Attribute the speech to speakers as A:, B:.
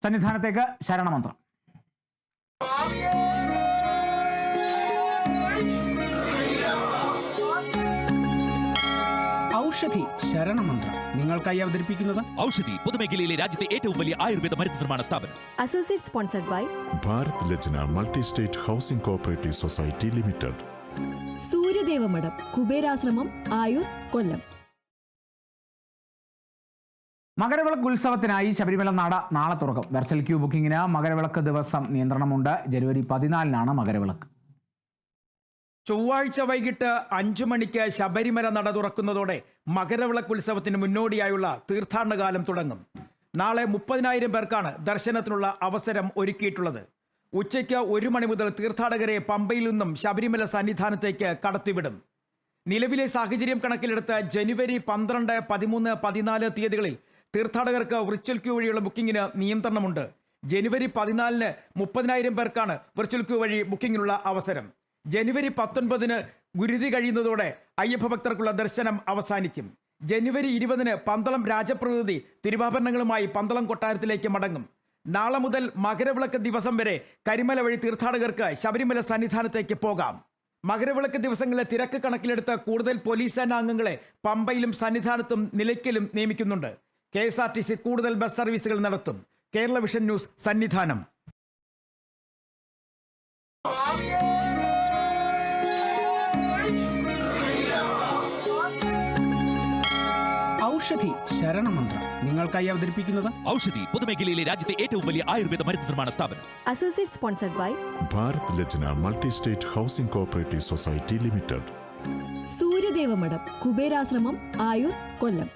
A: സന്നിധാനത്തേക്ക് ശരണമന്ത്രം.
B: ഔഷധി ശരണമന്ത്രം നിങ്ങൾക്കായി അവതരിപ്പിക്കുന്നത്
C: ഔഷധി പൊതുമേഖലയിലെ രാജ്യത്തെ ഏറ്റവും വലിയ ആയുർവേദ മരുന്ന് നിർമ്മാണ സ്ഥാപനം.
D: Associate sponsored by
E: Bharat Lajna multi state housing cooperative society limited.
D: Suryadevamatham Kuberashramam Ayur Kollam.
A: Makaravilakku ഉത്സവത്തിനായി ശബരിമല നട നാളെ തുറക്കും. വെർച്വൽ ക്യൂ ബുക്കിംഗിന് മകരവിളക്ക് ദിവസം നിയന്ത്രണമുണ്ട്. ജനുവരി 14 മകരവിളക്ക്.
F: ചൊവ്വാഴ്ച വൈകിട്ട് 5 മണിക്ക് ശബരിമല നട തുറക്കുന്നതോടെ മകരവിളക്ക് ഉത്സവത്തിന് മുന്നോടിയായുള്ള തീർത്ഥാടനകാലം തുടങ്ങും. നാളെ 30,000 പേർക്കാണ് ദർശനത്തിനുള്ള അവസരം ഒരുക്കിയിട്ടുള്ളത്. ഉച്ചയ്ക്ക് 1 മണി മുതൽ തീർത്ഥാടകരെ പമ്പയിൽ നിന്നും ശബരിമല സന്നിധാനത്തേക്ക് കടത്തിവിടും. നിലവിലെ സാഹചര്യം കണക്കിലെടുത്ത് ജനുവരി 12, 13, 14 തീയതികളിൽ തീർത്ഥാടകർക്ക് വിർച്വൽ ക്യൂ വഴിയുള്ള ബുക്കിംഗിന് നിയന്ത്രണമുണ്ട്. ജനുവരി 14 30,000 പേർക്കാണ് വിർച്വൽ ക്യൂ വഴി ബുക്കിംഗിനുള്ള അവസരം. ജനുവരി 19 ഗുരുതി കഴിയുന്നതോടെ അയ്യപ്പ ഭക്തർക്കുള്ള ദർശനം അവസാനിക്കും. ജനുവരി 20 പന്തളം രാജപ്രതിനിധി തിരുവാഭരണങ്ങളുമായി പന്തളം കൊട്ടാരത്തിലേക്ക് മടങ്ങും. നാളെ മുതൽ മകരവിളക്ക് ദിവസം വരെ കരിമല വഴി തീർത്ഥാടകർക്ക് ശബരിമല സന്നിധാനത്തേക്ക് പോകാം. മകരവിളക്ക് ദിവസങ്ങളിലെ തിരക്ക് കണക്കിലെടുത്ത് കൂടുതൽ പോലീസ് സേനാംഗങ്ങളെ പമ്പയിലും സന്നിധാനത്തും നിലയ്ക്കലും നിയമിക്കുന്നുണ്ട്. KSRTC കൂടുതൽ ബസ് സർവീസുകൾ നടത്തും. Kerala vision news, Sannidhanam.
B: ഔഷധി ശരണമന്ത്രം നിങ്ങൾക്കായി അവതരിപ്പിക്കുന്നത്
C: ഔഷധി പൊതുമേഖലയിലെ രാജ്യത്തെ ഏറ്റവും വലിയ ആയുർവേദ മരുന്ന് നിർമ്മാണ സ്ഥാപനം.
D: Associate sponsored by
E: Bharat Lajna multi state housing cooperative society limited.
D: Suryadevamatham Kuberashramam Ayur Kollam.